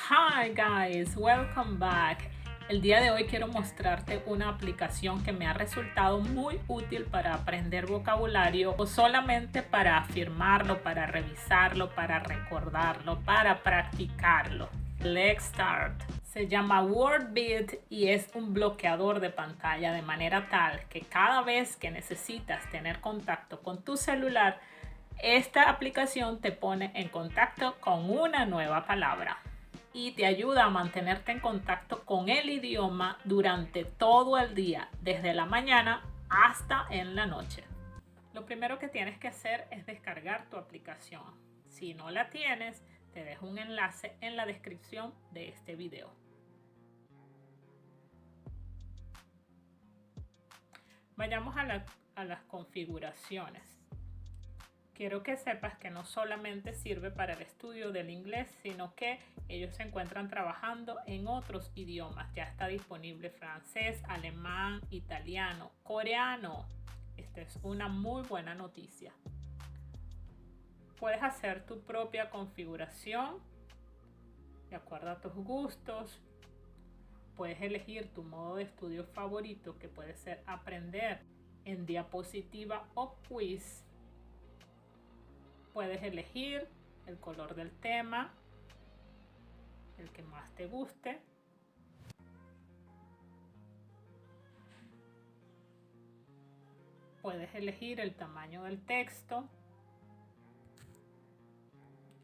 Hi guys, welcome back. El día de hoy quiero mostrarte una aplicación que me ha resultado muy útil para aprender vocabulario o solamente para afirmarlo, para revisarlo, para recordarlo, para practicarlo. Let's start. Se llama WordBeat y es un bloqueador de pantalla de manera tal que cada vez que necesitas tener contacto con tu celular, esta aplicación te pone en contacto con una nueva palabra y te ayuda a mantenerte en contacto con el idioma durante todo el día, desde la mañana hasta en la noche. Lo primero que tienes que hacer es descargar tu aplicación. Si no la tienes, te dejo un enlace en la descripción de este video. Vayamos a las configuraciones. Quiero que sepas que no solamente sirve para el estudio del inglés, sino que ellos se encuentran trabajando en otros idiomas. Ya está disponible francés, alemán, italiano, coreano. Esta es una muy buena noticia. Puedes hacer tu propia configuración de acuerdo a tus gustos. Puedes elegir tu modo de estudio favorito, que puede ser aprender en diapositiva o quiz. Puedes elegir el color del tema, el que más te guste. Puedes elegir el tamaño del texto,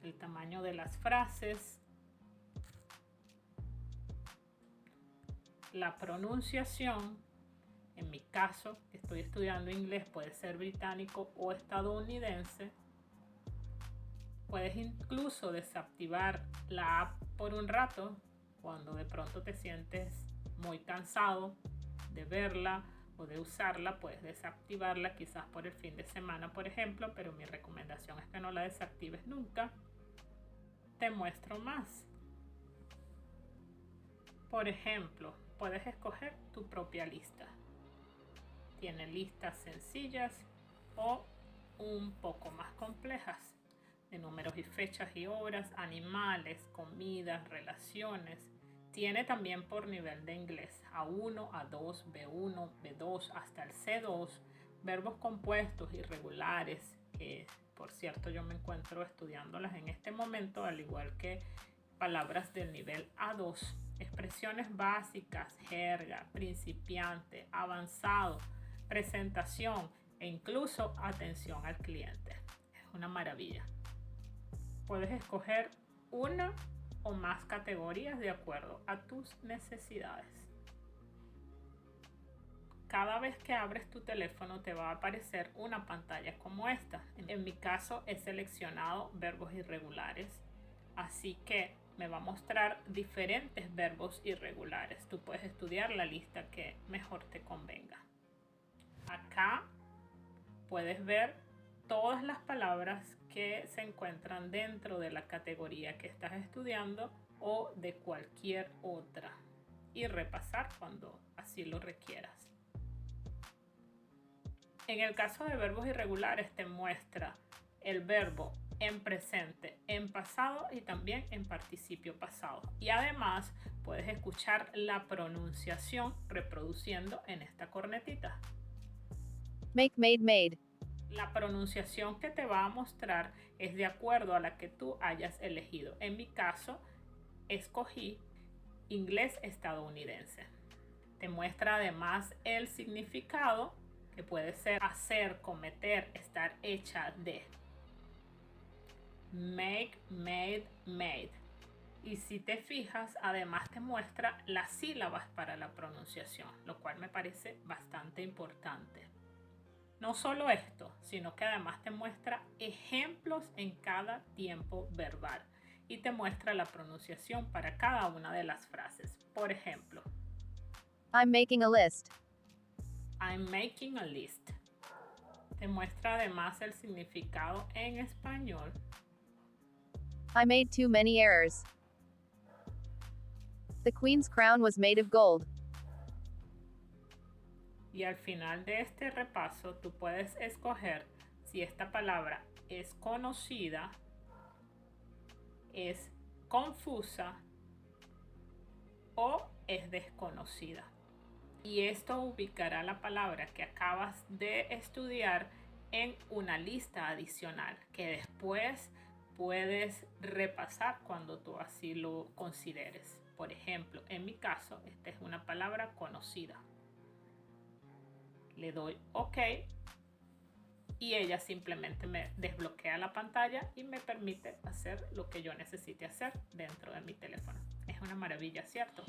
el tamaño de las frases, la pronunciación. En mi caso, que estoy estudiando inglés, puede ser británico o estadounidense. Puedes incluso desactivar la app por un rato cuando de pronto te sientes muy cansado de verla o de usarla. Puedes desactivarla quizás por el fin de semana, por ejemplo, pero mi recomendación es que no la desactives nunca. Te muestro más. Por ejemplo, puedes escoger tu propia lista. Tiene listas sencillas o un poco más complejas, de números y fechas y horas, animales, comidas, relaciones. Tiene también por nivel de inglés A1, A2, B1, B2 hasta el C2, verbos compuestos irregulares, que por cierto yo me encuentro estudiándolas en este momento, al igual que palabras del nivel A2, expresiones básicas, jerga, principiante, avanzado, presentación e incluso atención al cliente. Es una maravilla. Puedes escoger una o más categorías de acuerdo a tus necesidades. Cada vez que abres tu teléfono te va a aparecer una pantalla como esta. En mi caso he seleccionado verbos irregulares, así que me va a mostrar diferentes verbos irregulares. Tú puedes estudiar la lista que mejor te convenga. Acá puedes ver todas las palabras que se encuentran dentro de la categoría que estás estudiando o de cualquier otra y repasar cuando así lo requieras. En el caso de verbos irregulares te muestra el verbo en presente, en pasado y también en participio pasado. Y además puedes escuchar la pronunciación reproduciendo en esta cornetita. Make, made. La pronunciación que te va a mostrar es de acuerdo a la que tú hayas elegido. En mi caso, escogí inglés estadounidense. Te muestra además el significado, que puede ser hacer, cometer, estar hecha de. Make, made, made. Y si te fijas, además te muestra las sílabas para la pronunciación, lo cual me parece bastante importante. No solo esto, sino que además te muestra ejemplos en cada tiempo verbal y te muestra la pronunciación para cada una de las frases. Por ejemplo, I'm making a list. I'm making a list. Te muestra además el significado en español. I made too many errors. The queen's crown was made of gold. Y al final de este repaso tú puedes escoger si esta palabra es conocida, es confusa o es desconocida. Y esto ubicará la palabra que acabas de estudiar en una lista adicional que después puedes repasar cuando tú así lo consideres. Por ejemplo, en mi caso, esta es una palabra conocida. Le doy OK y ella simplemente me desbloquea la pantalla y me permite hacer lo que yo necesite hacer dentro de mi teléfono. Es una maravilla, ¿cierto?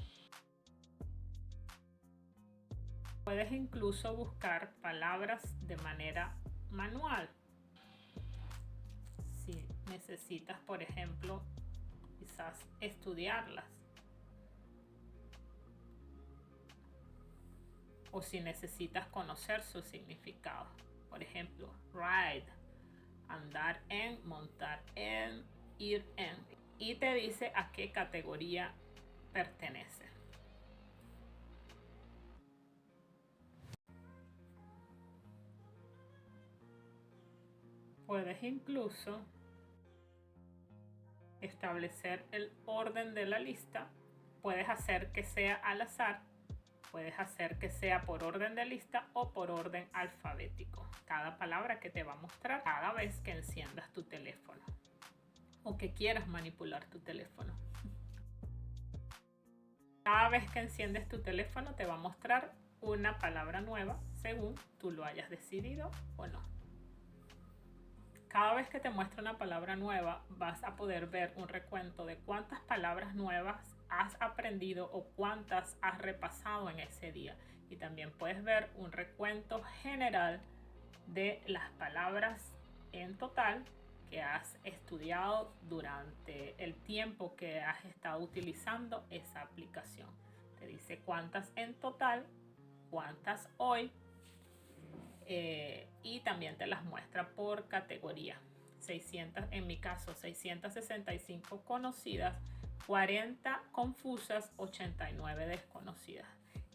Puedes incluso buscar palabras de manera manual. Si necesitas, por ejemplo, quizás estudiarlas. O si necesitas conocer su significado. Por ejemplo, ride, andar en, montar en, ir en. Y te dice a qué categoría pertenece. Puedes incluso establecer el orden de la lista. Puedes hacer que sea al azar. Puedes hacer que sea por orden de lista o por orden alfabético. Cada palabra que te va a mostrar cada vez que enciendas tu teléfono o que quieras manipular tu teléfono. Cada vez que enciendes tu teléfono te va a mostrar una palabra nueva según tú lo hayas decidido o no. Cada vez que te muestre una palabra nueva vas a poder ver un recuento de cuántas palabras nuevas has aprendido o cuántas has repasado en ese día. Y también puedes ver un recuento general de las palabras en total que has estudiado durante el tiempo que has estado utilizando esa aplicación. Te dice cuántas en total, cuántas hoy, y también te las muestra por categoría. 600, en mi caso 665 conocidas, 40 confusas, 89 desconocidas.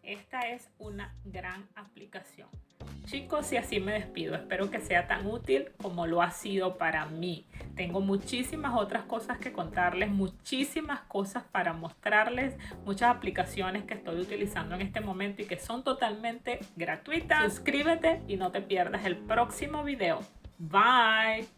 Esta es una gran aplicación. Chicos, y así me despido. Espero que sea tan útil como lo ha sido para mí. Tengo muchísimas otras cosas que contarles, muchísimas cosas para mostrarles, muchas aplicaciones que estoy utilizando en este momento y que son totalmente gratuitas. Suscríbete y no te pierdas el próximo video. Bye.